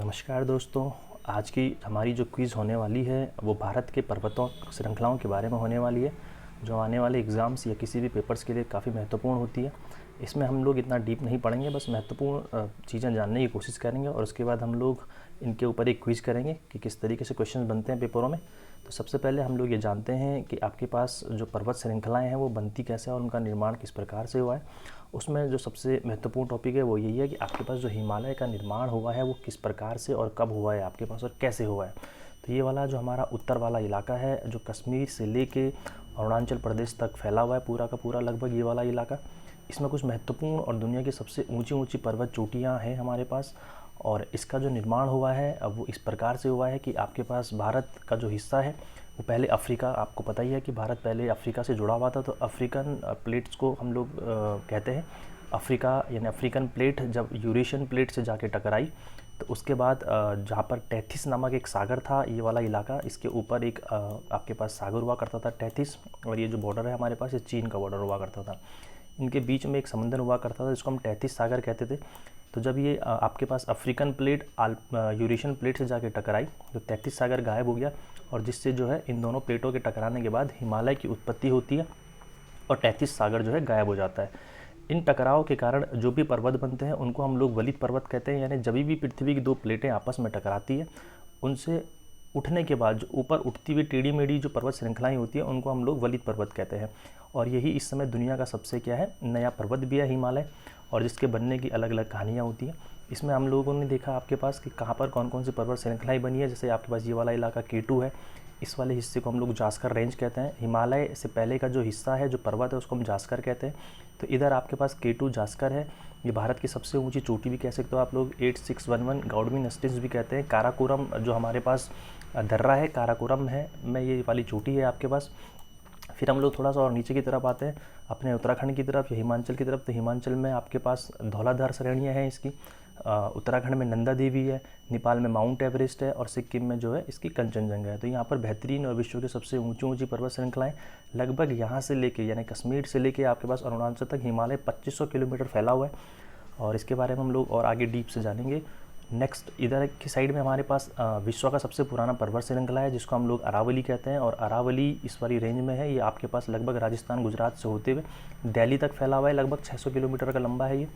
नमस्कार दोस्तों। आज की हमारी जो क्विज़ होने वाली है वो भारत के पर्वतों श्रृंखलाओं के बारे में होने वाली है, जो आने वाले एग्ज़ाम्स या किसी भी पेपर्स के लिए काफ़ी महत्वपूर्ण होती है। इसमें हम लोग इतना डीप नहीं पढ़ेंगे, बस महत्वपूर्ण चीज़ें जानने की कोशिश करेंगे और उसके बाद हम लोग इनके ऊपर एक क्विज़ करेंगे कि किस तरीके से क्वेश्चन बनते हैं पेपरों में। तो सबसे पहले हम लोग ये जानते हैं कि आपके पास जो पर्वत श्रृंखलाएँ हैं वो बनती कैसे और उनका निर्माण किस प्रकार से हुआ है। उसमें जो सबसे महत्वपूर्ण टॉपिक है वो यही है कि आपके पास जो हिमालय का निर्माण हुआ है वो किस प्रकार से और कब हुआ है आपके पास और कैसे हुआ है। तो ये वाला जो हमारा उत्तर वाला इलाका है, जो कश्मीर से लेके अरुणाचल प्रदेश तक फैला हुआ है पूरा का पूरा लगभग ये वाला इलाका, इसमें कुछ महत्वपूर्ण और दुनिया की सबसे ऊंची ऊंची पर्वत चोटियाँ हैं हमारे पास। और इसका जो निर्माण हुआ है अब वो इस प्रकार से हुआ है कि आपके पास भारत का जो हिस्सा है वो पहले अफ्रीका, आपको पता ही है कि भारत पहले अफ्रीका से जुड़ा हुआ था, तो अफ्रीकन प्लेट्स को हम लोग कहते हैं। अफ्रीका यानी अफ्रीकन प्लेट जब यूरेशियन प्लेट से जाके टकराई तो उसके बाद जहाँ पर टैथिस नामक एक सागर था, ये वाला इलाका, इसके ऊपर एक आपके पास सागर हुआ करता था टैथिस, और ये जो बॉर्डर है हमारे पास ये चीन का बॉर्डर हुआ करता था। इनके बीच में एक समंदर हुआ करता था जिसको हम टैथिस सागर कहते थे। तो जब ये आपके पास अफ्रीकन प्लेट यूरेशियन प्लेट से जाके टकराई तो टैथिस सागर गायब हो गया, और जिससे जो है इन दोनों प्लेटों के टकराने के बाद हिमालय की उत्पत्ति होती है और टैथिस सागर जो है गायब हो जाता है। इन टकराव के कारण जो भी पर्वत बनते हैं उनको हम लोग वलित पर्वत कहते हैं, यानी जब भी पृथ्वी की दो प्लेटें आपस में टकराती है उनसे उठने के बाद जो ऊपर उठती हुई टेढ़ी मेढ़ी जो पर्वत श्रृंखलाएं होती है उनको हम लोग वलित पर्वत कहते हैं। और यही इस समय दुनिया का सबसे क्या है नया पर्वत भी है हिमालय, और जिसके बनने की अलग अलग कहानियाँ होती हैं। इसमें हम लोगों ने देखा आपके पास कि कहाँ पर कौन कौन सी पर्वत श्रृंखलाएँ बनी है। जैसे आपके पास ये वाला इलाका K2 है, इस वाले हिस्से को हम लोग जास्कर रेंज कहते हैं। हिमालय से पहले का जो हिस्सा है जो पर्वत है उसको हम जास्कर कहते हैं। तो इधर आपके पास K2 जास्कर है, ये भारत की सबसे ऊंची चोटी भी कह सकते हो आप लोग, 8611 गौडवी नस्टिस भी कहते हैं। काराकोरम जो हमारे पास दर्रा है, काराकोरम है में ये वाली चोटी है आपके पास। फिर हम लोग थोड़ा सा और नीचे की तरफ आते हैं अपने उत्तराखंड की तरफ या हिमाचल की तरफ। तो हिमाचल में आपके पास धौलाधार श्रेणियाँ हैं इसकी, उत्तराखंड में नंदा देवी है, नेपाल में माउंट एवरेस्ट है, और सिक्किम में जो है इसकी कंचनजंगा है। तो यहाँ पर बेहतरीन और विश्व की सबसे ऊंची ऊंची पर्वत श्रृंखलाएँ लगभग यहाँ से लेके यानी कश्मीर से लेके आपके पास अरुणाचल तक हिमालय 2500 किलोमीटर फैला हुआ है। और इसके बारे में हम लोग और आगे डीप से जानेंगे। नेक्स्ट इधर की साइड में हमारे पास विश्व का सबसे पुराना पर्वत श्रृंखला है जिसको हम लोग अरावली कहते हैं, और अरावली इस वाली रेंज में है। ये आपके पास लगभग राजस्थान गुजरात से होते हुए दिल्ली तक फैला हुआ है, लगभग 600 किलोमीटर का लंबा है ये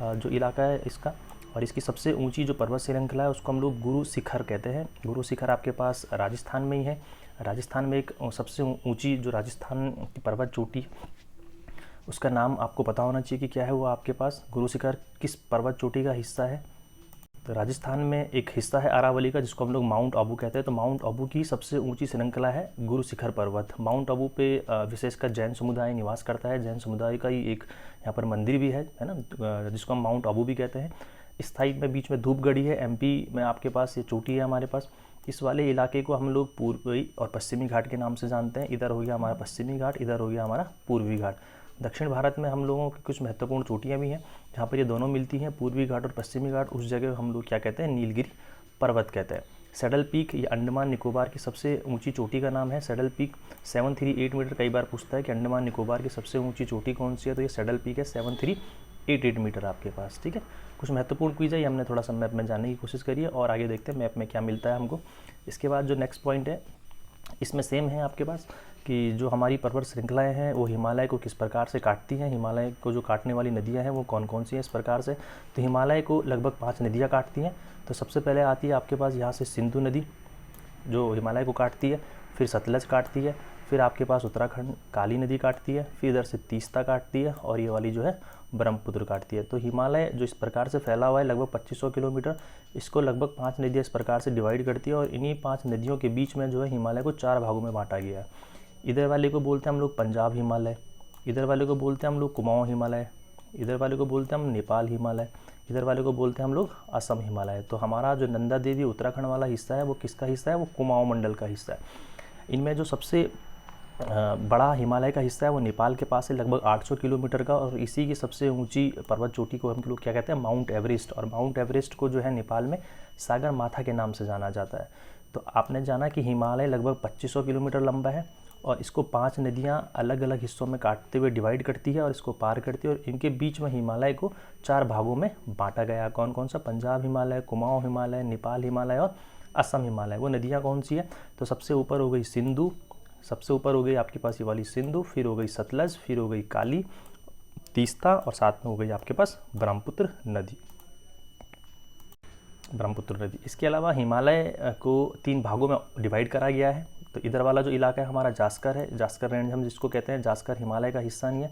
जो इलाका है इसका। और इसकी सबसे ऊंची जो पर्वत श्रृंखला है उसको हम लोग गुरु शिखर कहते हैं। गुरु शिखर आपके पास राजस्थान में ही है। राजस्थान में एक सबसे ऊंची जो राजस्थान की पर्वत चोटी, उसका नाम आपको पता होना चाहिए कि क्या है वो आपके पास। गुरु शिखर किस पर्वत चोटी का हिस्सा है? तो राजस्थान में एक हिस्सा है अरावली का जिसको हम लोग माउंट आबू कहते हैं। तो माउंट आबू की सबसे ऊंची श्रृंखला है गुरु शिखर पर्वत। माउंट आबू पे विशेषकर जैन समुदाय निवास करता है। जैन समुदाय का ही एक यहाँ पर मंदिर भी है ना, जिसको हम माउंट आबू भी कहते हैं। इस साइड में बीच में धूपगढ़ी है, MP में आपके पास ये चोटी है हमारे पास। इस वाले इलाके को हम लोग पूर्वी और पश्चिमी घाट के नाम से जानते हैं। इधर हो गया हमारा पश्चिमी घाट, इधर हो गया हमारा पूर्वी घाट। दक्षिण भारत में हम लोगों की कुछ महत्वपूर्ण चोटियाँ भी हैं जहाँ पर ये दोनों मिलती हैं, पूर्वी घाट और पश्चिमी घाट। उस जगह हम लोग क्या कहते हैं नीलगिरी पर्वत कहते हैं। सैडल पीक ये अंडमान निकोबार की सबसे ऊंची चोटी का नाम है। Saddle Peak 738 metre. कई बार पूछता है कि अंडमान निकोबार की सबसे ऊंची चोटी कौन सी है, तो ये सैडल पीक है, 7388 मीटर आपके पास। ठीक है, कुछ महत्वपूर्ण क्विज है, ये हमने थोड़ा सा मैप में जानने की कोशिश करी है, और आगे देखते हैं मैप में क्या मिलता है हमको। इसके बाद जो नेक्स्ट पॉइंट है इसमें सेम है आपके पास कि जो हमारी पर्वत श्रृंखलाएँ हैं वो हिमालय को किस प्रकार से काटती हैं। हिमालय को जो काटने वाली नदियाँ हैं वो कौन कौन सी हैं इस प्रकार से। तो हिमालय को लगभग 5 नदियाँ काटती हैं। तो सबसे पहले आती है आपके पास यहाँ से सिंधु नदी जो हिमालय को काटती है, फिर सतलज काटती है, फिर आपके पास उत्तराखंड काली नदी काटती है, फिर इधर से तीस्ता काटती है, और ये वाली जो है ब्रह्मपुत्र काटती है। तो हिमालय जो इस प्रकार से फैला हुआ है लगभग 2500 किलोमीटर, इसको लगभग 5 नदियाँ इस प्रकार से डिवाइड करती है, और इन्हीं 5 नदियों के बीच में जो है हिमालय को 4 भागों में बांटा गया है। इधर वाले को बोलते हैं हम लोग पंजाब हिमालय, इधर वाले को बोलते हैं हम लोग कुमाऊँ हिमालय, इधर वाले को बोलते हैं हम नेपाल हिमालय, इधर वाले को बोलते हैं हम लोग असम हिमालय। तो हमारा जो नंदा देवी उत्तराखंड वाला हिस्सा है वो किसका हिस्सा है? वो कुमाऊँ मंडल का हिस्सा है। इनमें जो सबसे बड़ा हिमालय का हिस्सा है वो नेपाल के पास है, लगभग 800 किलोमीटर का, और इसी की सबसे ऊंची पर्वत चोटी को हम लोग क्या कहते हैं माउंट एवरेस्ट। और माउंट एवरेस्ट को जो है नेपाल में सागर माथा के नाम से जाना जाता है। तो आपने जाना कि हिमालय लगभग 2500 किलोमीटर लंबा है, और इसको 5 नदियाँ अलग अलग हिस्सों में काटते हुए डिवाइड करती है और इसको पार करती है, और इनके बीच में हिमालय को 4 भागों में बांटा गया। कौन कौन सा? पंजाब हिमालय, कुमाऊँ हिमालय, नेपाल हिमालय और असम हिमालय। वो नदियाँ कौन सी है? तो सबसे ऊपर हो गई सिंधु, सबसे ऊपर हो गई आपके पास ये वाली सिंधु, फिर हो गई सतलज, फिर हो गई काली, तीस्ता, और साथ में हो गई आपके पास ब्रह्मपुत्र नदी। ब्रह्मपुत्र नदी। इसके अलावा हिमालय को 3 भागों में डिवाइड करा गया है। तो इधर वाला जो इलाका है हमारा जास्कर है, जास्कर रेंज हम जिसको कहते हैं। जास्कर हिमालय का हिस्सा नहीं है,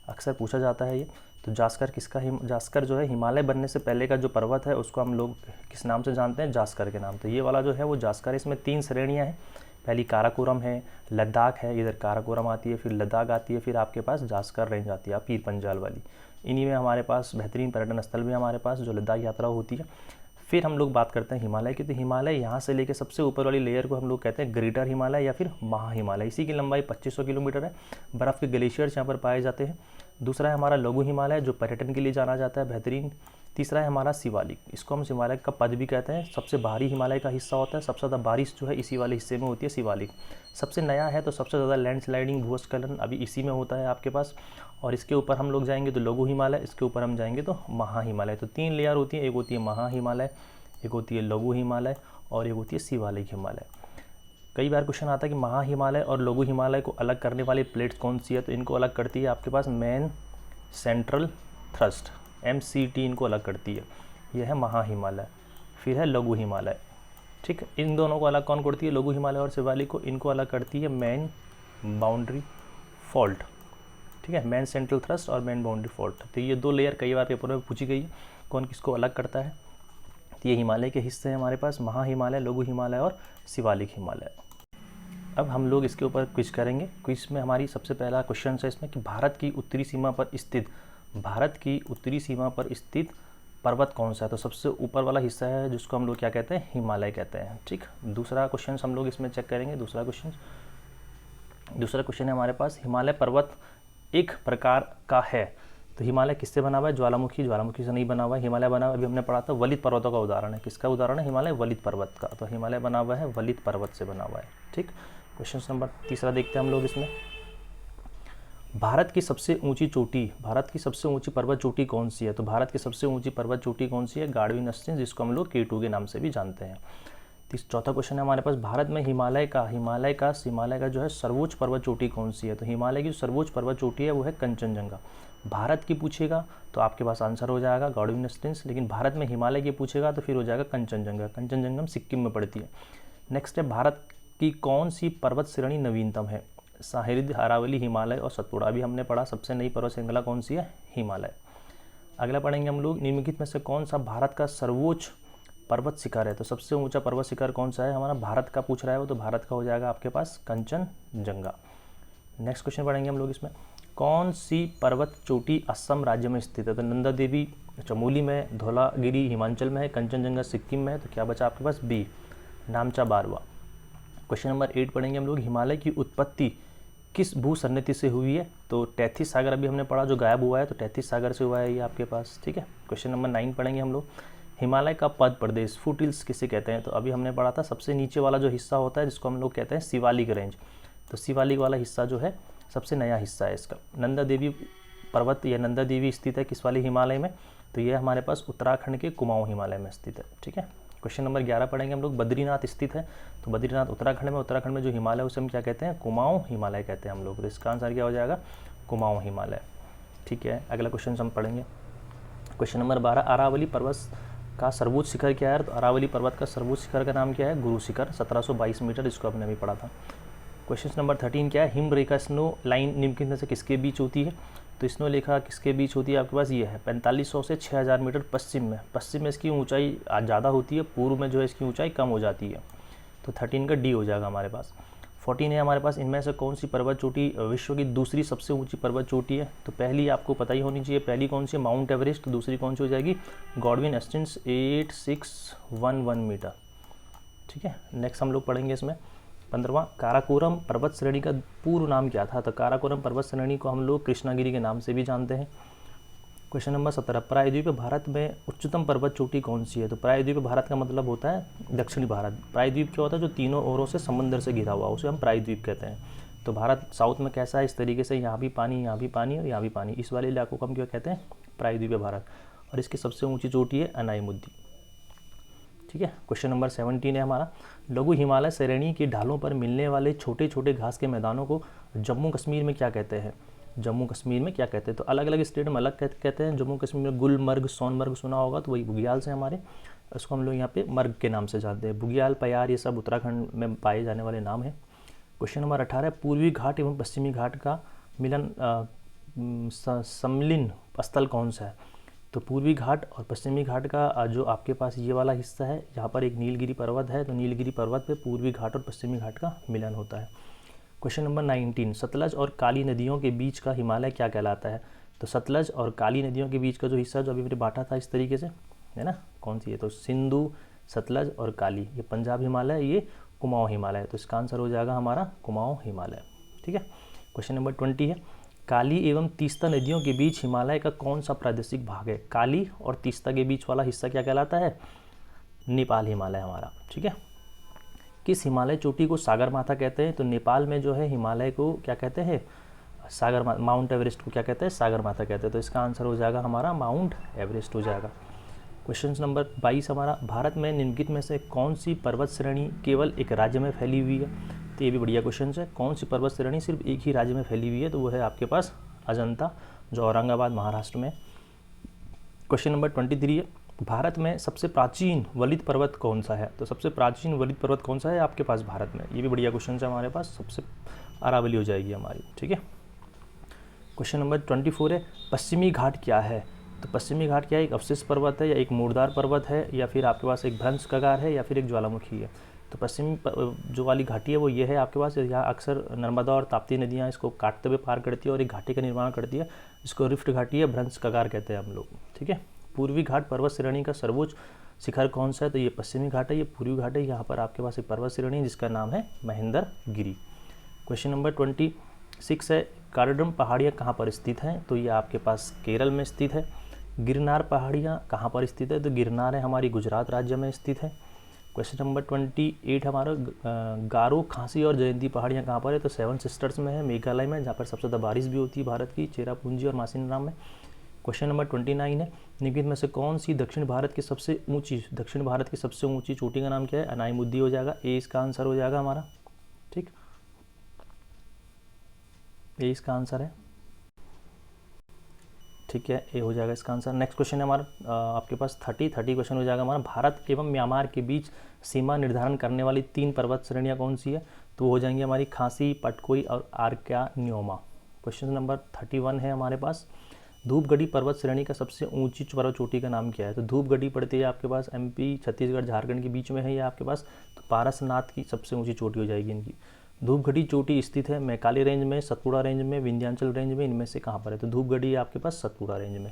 अक्सर पूछा जाता है ये। तो जास्कर किसका? जास्कर जो है हिमालय बनने से पहले का जो पर्वत है उसको हम लोग किस नाम से जानते हैं? जास्कर के नाम। तो ये वाला जो है वो जास्कर है। इसमें 3 श्रेणियाँ हैं। पहली काराकोरम है, लद्दाख है, इधर काराकोरम आती है, फिर लद्दाख आती है, फिर आपके पास जास्कर रेंज आती है, पीर पंजाल वाली। इन्हीं में हमारे पास बेहतरीन पर्यटन स्थल भी हमारे पास जो लद्दाख यात्रा होती है। फिर हम लोग बात करते हैं हिमालय की। तो हिमालय यहाँ से लेकर सबसे ऊपर वाली लेयर को हम लोग कहते हैं ग्रेटर हिमालय या फिर महा हिमालय। इसी की लंबाई 2500 किलोमीटर है। बर्फ़ के ग्लेशियर्स यहाँ पर पाए जाते हैं। दूसरा है हमारा लघु हिमालय जो पर्यटन के लिए जाना जाता है, बेहतरीन। तीसरा है हमारा शिवालिक, इसको हम शिवालिक का पद भी कहते हैं। सबसे बाहरी हिमालय का हिस्सा होता है, सबसे ज़्यादा बारिश जो है इसी वाले हिस्से में होती है, शिवालिक। सबसे नया है तो सबसे ज़्यादा लैंडस्लाइडिंग, भूस्खलन अभी इसी में होता है आपके पास। और इसके ऊपर हम लोग जाएंगे तो लघु हिमालय, इसके ऊपर हम जाएंगे तो महा हिमालय। तो 3 लेयर होती है, एक होती है महा हिमालय, एक होती है लघु हिमालय और एक होती है शिवालिक हिमालय। कई बार क्वेश्चन आता है कि महा हिमालय और लघु हिमालय को अलग करने वाली प्लेट्स कौन सी है? तो इनको अलग करती है आपके पास मेन सेंट्रल थ्रस्ट, MCT इनको अलग करती है। यह है महा हिमालय। फिर है लघु हिमालय, ठीक। इन दोनों को अलग कौन करती है? लघु हिमालय और शिवालिक को, इनको अलग करती है मेन बाउंड्री फॉल्ट, ठीक है। मेन सेंट्रल थ्रस्ट और मेन बाउंड्री फॉल्ट। तो ये 2 लेयर कई बार पेपर में पूछी गई है, कौन किसको अलग करता है। तो ये हिमालय के हिस्से हैं हमारे पास, महा हिमालय, लघु हिमालय और शिवालिक हिमालय। अब हम लोग इसके ऊपर क्विज करेंगे। क्विज में हमारी सबसे पहला क्वेश्चन है इसमें कि भारत की उत्तरी सीमा पर स्थित पर्वत कौन सा है? तो सबसे ऊपर वाला हिस्सा है जिसको हम लोग क्या कहते हैं? हिमालय कहते हैं, ठीक। दूसरा क्वेश्चन हम लोग इसमें चेक करेंगे। दूसरा क्वेश्चन है हमारे पास, हिमालय पर्वत एक प्रकार का है। तो हिमालय किससे बना हुआ है? ज्वालामुखी से नहीं बना हुआ है। हिमालय बना हुआ अभी हमने पढ़ा था वलित पर्वतों का उदाहरण है। किसका उदाहरण है? हिमालय वलित पर्वत का। तो हिमालय बना हुआ है वलित पर्वत से बना हुआ है, ठीक। क्वेश्चन नंबर 3 देखते हैं हम लोग इसमें। भारत की सबसे ऊंची पर्वत चोटी कौन सी है? तो भारत की सबसे ऊंची पर्वत चोटी कौन सी है? गाढ़वी नस्टिन, जिसको हम लोग K2 के नाम से भी जानते हैं। चौथा क्वेश्चन है हमारे पास, भारत में हिमालय का जो है सर्वोच्च पर्वत चोटी कौन सी है? तो हिमालय की जो सर्वोच्च पर्वत चोटी है वो है कंचनजंगा। भारत की पूछेगा तो आपके पास आंसर हो जाएगा गाढ़वी नस्टिन, लेकिन भारत में हिमालय की पूछेगा तो फिर हो जाएगा कंचनजंगा। कंचनजंगा सिक्किम में पड़ती है। नेक्स्ट है, भारत की कौन सी पर्वत श्रेणी नवीनतम है? साहिद, अरावली, हिमालय और सतपुड़ा। अभी हमने पढ़ा सबसे नई पर्वत श्रृंखला कौन सी है? हिमालय। अगला पढ़ेंगे हम लोग, निम्नलिखित में से कौन सा भारत का सर्वोच्च पर्वत शिखर है? तो सबसे ऊंचा पर्वत शिखर कौन सा है? हमारा भारत का पूछ रहा है वो, तो भारत का हो जाएगा आपके पास कंचनजंगा। नेक्स्ट क्वेश्चन पढ़ेंगे हम लोग इसमें, कौन सी पर्वत चोटी असम राज्य में स्थित है? तो नंदा देवी चमोली में, धौलागिरी हिमाचल में है, कंचनजंगा सिक्किम में है। तो क्या बचा आपके पास? बी, नामचा बारवा। क्वेश्चन नंबर 8 पढ़ेंगे हम लोग, हिमालय की उत्पत्ति किस भू सन्निधि से हुई है? तो तैथिस सागर अभी हमने पढ़ा जो गायब हुआ है, तो तैथिस सागर से हुआ है ये आपके पास, ठीक है। क्वेश्चन नंबर 9 पढ़ेंगे हम लोग, हिमालय का पद प्रदेश फुटहिल्स किसे कहते हैं? तो अभी हमने पढ़ा था सबसे नीचे वाला जो हिस्सा होता है जिसको हम लोग कहते हैं शिवालिक रेंज। तो शिवालिक वाला हिस्सा जो है सबसे नया हिस्सा है इसका। नंदा देवी पर्वत या नंदा देवी स्थित है किस वाले हिमालय में? तो ये हमारे पास उत्तराखंड के कुमाऊं हिमालय में स्थित है, ठीक है। क्वेश्चन नंबर 11 पढ़ेंगे हम लोग, बद्रीनाथ स्थित है। तो बद्रीनाथ उत्तराखंड में जो हिमालय उसे हम क्या कहते हैं? कुमाऊं हिमालय कहते हैं हम लोग। तो इसका आंसर क्या हो जाएगा? कुमाऊं हिमालय, ठीक है। अगला क्वेश्चन हम पढ़ेंगे, क्वेश्चन नंबर 12, अरावली पर्वत का सर्वोच्च शिखर क्या है? तो अरावली पर्वत का सर्वोच्च शिखर का नाम क्या है? गुरु शिखर, 1722 मीटर, इसको आपने अभी पढ़ा था। क्वेश्चन नंबर 13 क्या है? हिम रेखा स्नो लाइन निम्नलिखित में से किसके बीच होती है? तो स्नो रेखा किसके बीच होती है आपके पास? ये है 4500 से 6000 मीटर पश्चिम में इसकी ऊंचाई ज़्यादा होती है, पूर्व में जो है इसकी ऊंचाई कम हो जाती है। तो 13 का डी हो जाएगा हमारे पास। 14 है हमारे पास, इनमें से कौन सी पर्वत चोटी विश्व की दूसरी सबसे ऊंची पर्वत चोटी है? तो पहली आपको पता ही होनी चाहिए, पहली कौन सी? Mount Everest. दूसरी कौन सी हो जाएगी? गॉडविन एस्टेंस 8611 मीटर, ठीक है। नेक्स्ट हम लोग पढ़ेंगे इसमें 15वां, काराकोरम पर्वत श्रेणी का पूर्व नाम क्या था? तो काराकोरम पर्वत श्रेणी को हम लोग कृष्णागिरी के नाम से भी जानते हैं। क्वेश्चन नंबर 17, प्रायद्वीप भारत में उच्चतम पर्वत चोटी कौन सी है? तो प्रायद्वीप भारत का मतलब होता है दक्षिणी भारत। प्रायद्वीप क्या होता है? जो तीनों ओरों से समंदर से घिरा हुआ, उसे हम प्रायद्वीप कहते हैं। तो भारत साउथ में कैसा है, इस तरीके से यहाँ भी पानी, यहाँ भी पानी और यहाँ भी पानी, इस वाले इलाकों को हम क्या कहते हैं, प्रायद्वीपीय भारत। और इसकी सबसे ऊंची चोटी है अनाईमुद्दी। ठीक है, क्वेश्चन नंबर 17 है हमारा, लघु हिमालय श्रेणी की ढालों पर मिलने वाले छोटे छोटे घास के मैदानों को जम्मू कश्मीर में क्या कहते हैं? जम्मू कश्मीर में क्या कहते हैं? तो अलग अलग स्टेट में अलग कहते हैं। जम्मू कश्मीर में गुलमर्ग, सोनमर्ग सुना होगा, तो वही बुग्याल से हमारे, इसको हम लोग यहाँ पे मर्ग के नाम से जानते हैं। बुग्याल, पयार, ये सब उत्तराखंड में पाए जाने वाले नाम हैं। क्वेश्चन नंबर 18, पूर्वी घाट एवं पश्चिमी घाट का मिलन सम्मिलन स्थल कौन सा है? तो पूर्वी घाट और पश्चिमी घाट का जो आपके पास ये वाला हिस्सा है, यहाँ पर एक नीलगिरी पर्वत है, तो नीलगिरी पर्वत पे पूर्वी घाट और पश्चिमी घाट का मिलन होता है। क्वेश्चन नंबर 19, सतलज और काली नदियों के बीच का हिमालय क्या कहलाता है? तो सतलज और काली नदियों के बीच का जो हिस्सा जो अभी मैंने बांटा था इस तरीके से, है ना, कौन सी है? तो सिंधु, सतलज और काली, ये पंजाब हिमालय, ये कुमाऊं हिमालय, तो इसका आंसर हो जाएगा हमारा कुमाऊं हिमालय। ठीक है, क्वेश्चन नंबर 20 है, काली एवं तीस्ता नदियों के बीच हिमालय का कौन सा प्रादेशिक भाग है? काली और तीस्ता के बीच वाला हिस्सा क्या कहलाता है? नेपाल हिमालय हमारा। ठीक है, किस हिमालय चोटी को सागर माथा कहते हैं? तो नेपाल में जो है हिमालय को क्या कहते हैं? सागर माथा। माउंट एवरेस्ट को क्या कहते हैं? सागर माथा कहते हैं, तो इसका आंसर हो जाएगा हमारा माउंट एवरेस्ट हो जाएगा। क्वेश्चन नंबर 22 हमारा, भारत में निम्नलिखित में से कौन सी पर्वत श्रेणी केवल एक राज्य में फैली हुई है? तो ये भी बढ़िया क्वेश्चन है, कौन सी पर्वत श्रेणी सिर्फ एक ही राज्य में फैली हुई है? तो वो है आपके पास अजंता, जो औरंगाबाद महाराष्ट्र में। क्वेश्चन नंबर 23 है, भारत में सबसे प्राचीन वलित पर्वत कौन सा है? तो सबसे प्राचीन वलित पर्वत कौन सा है आपके पास भारत में? ये भी बढ़िया क्वेश्चन है हमारे पास, सबसे अरावली हो जाएगी हमारी। ठीक है, क्वेश्चन नंबर 24 है, पश्चिमी घाट क्या है? तो पश्चिमी घाट क्या है? एक अवशिष्ट पर्वत है, या एक मुर्दार पर्वत है, या फिर आपके पास एक भ्रंश कगार है, या फिर एक ज्वालामुखी है? तो पश्चिमी जो वाली घाटी है वो ये है आपके पास, यहाँ अक्सर नर्मदा और ताप्ती नदियाँ इसको काटते हुए पार करती है और एक घाटी का निर्माण करती है, जिसको रिफ्ट घाटी है, भ्रंश कगार कहते हैं हम लोग। ठीक है, पूर्वी घाट पर्वत श्रेणी का सर्वोच्च शिखर कौन सा है? तो ये पश्चिमी घाट है, ये पूर्वी घाट है। यहाँ पर आपके पास एक पर्वत श्रेणी है जिसका नाम है महेंद्र गिरी। क्वेश्चन नंबर 26 है, कारडम पहाड़ियाँ कहाँ पर स्थित हैं? तो ये आपके पास केरल में स्थित है। गिरनार पहाड़ियाँ कहाँ पर स्थित है? तो गिरनार है हमारी गुजरात राज्य में स्थित है। क्वेश्चन नंबर 28 हमारा, गारो, खांसी और जयंती पहाड़ियाँ कहाँ पर है? तो 7 सिस्टर्स में है, मेघालय में, जहाँ पर सबसे ज़्यादा बारिश भी होती है भारत की, चेरापूंजी और मासिनराम में। क्वेश्चन नंबर 29 है, निम्नलिखित में से कौन सी दक्षिण भारत की सबसे ऊंची चोटी का नाम क्या है? अनाईमुद्दी हो जाएगा, ए इसका आंसर हो जाएगा हमारा। ठीक, ए इसका आंसर है। ठीक है, ए हो जाएगा इसका आंसर। नेक्स्ट क्वेश्चन है हमारा आपके पास 30 क्वेश्चन हो जाएगा हमारा, भारत एवं म्यांमार के बीच सीमा निर्धारण करने वाली 3 पर्वत श्रेणियाँ कौन सी है? तो वो हो जाएंगी हमारी खासी, पटकोई और आर्क्यान्योमा। क्वेश्चन नंबर 31 है हमारे पास, धूपगढ़ी पर्वत श्रेणी का सबसे ऊंची पर्वत चोटी का नाम क्या है? तो धूपगढ़ी पड़ती है आपके पास MP, छत्तीसगढ़, झारखंड के बीच में है ये आपके पास, तो पारसनाथ की सबसे ऊंची चोटी हो जाएगी इनकी। धूपगढ़ी चोटी स्थित है मैकाली रेंज में, सतपुड़ा रेंज में, विंध्याचल रेंज में, इनमें से कहाँ पर है? तो धूपगढ़ी आपके पास सतपुड़ा रेंज में।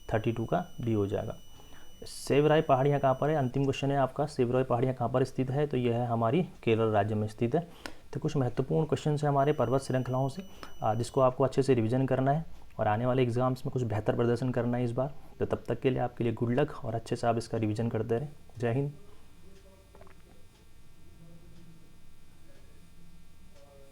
32 का बी हो जाएगा। सेवराय पहाड़ियाँ कहाँ पर है? अंतिम क्वेश्चन है आपका, सेवराय पहाड़ियाँ कहाँ पर स्थित है? तो यह है हमारी केरल राज्य में स्थित है। तो कुछ महत्वपूर्ण क्वेश्चन है हमारे पर्वत श्रृंखलाओं से, जिसको आपको अच्छे से रिविजन करना है और आने वाले एग्जाम्स में कुछ बेहतर प्रदर्शन करना है इस बार। तो तब तक के लिए आपके लिए गुड लक और अच्छे से आप इसका रिविजन करते रहें। जय हिंद।